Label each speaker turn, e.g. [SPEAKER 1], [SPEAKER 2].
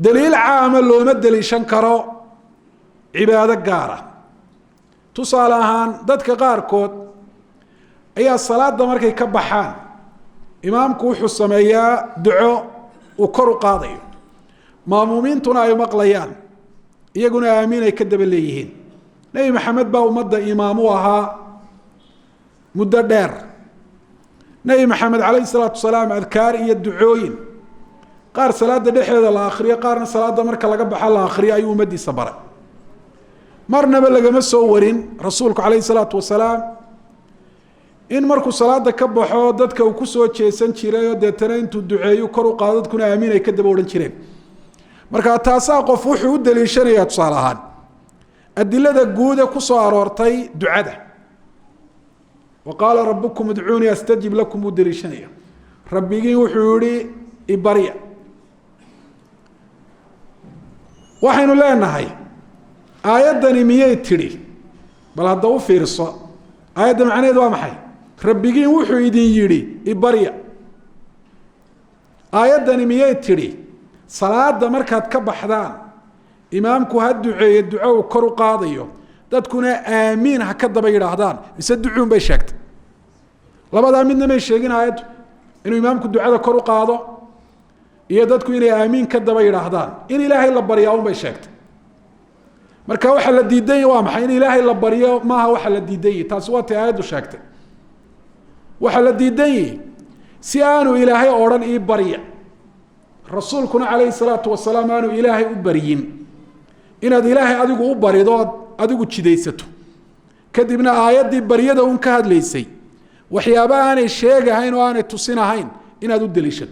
[SPEAKER 1] daliil caama looma daliishan karo cibaado gaara tusaale ahaan dadka qaarkood ayaa salaada markay ka baxaan imaamku wuxuu sameeyaa duco uu kor u qaadayo maamuumiintuna ay maqlayaan iyaguna aamiin ay ka daba leeyihiin nebi maxamed baa ummadda imaam u ahaa muddo dheer nebi maxamed calayhi salaatu wasalaam adkaar iyo ducooyin qaar salaada dhexdeeda la akhriyo qaarna salaada marka laga baxa la akhriyo ayuu ummaddiisa baray marnaba lagama soo warin rasuulku calayhi salaatu wasalaam in markuu salaada ka baxo dadka uu kusoo jeesan jiray oo deetana intuu duceeyo kor u qaado dadkuna aamiin ay ka daba odhan jireen marka taasaa qof wuxuu u daliishanayaa tusaale ahaan adilada guud ee ku soo aroortay ducada wa qaala rabbukum udcuunii astajib lakum buu daliishanaya rabbigiin wuxuu yihi ibarya waxaynu leenahay aayaddani miyay tidhi bal hadda u fiirso aayadda macnaheedu waa maxay rabbigiin wuxuu idin yidhi ibarya aayaddani miyay tidhi salaada markaad ka baxdaan imaamku ha duceeye duco uu kor u qaadayo dadkuna aamiin ha ka daba yidhaahdaan mise ducuun bay sheegtay labadaa midna may sheegin aayaddu inuu imaamku ducada kor u qaado iyo dadku inay aamiin ka daba yidhaahdaan in ilaahay la baryaa un bay sheegtay marka waxa la diidan yahy waa maxay in ilaahay la baryo maaha waxa la diidan yahy taasi waa tay aayaddu sheegtay waxa la diidan yahy si aanu ilaahay odhan ii barya rasuulkuna calayhi salaatu wasalaam aanu ilaahay u baryin inaad ilaahay adigu u barido ood adigu jidaysato kadibna aayaddii baryada un ka hadlaysay waxyaaba aanay sheegahayn oo aanay tusinahayn inaad u daliishato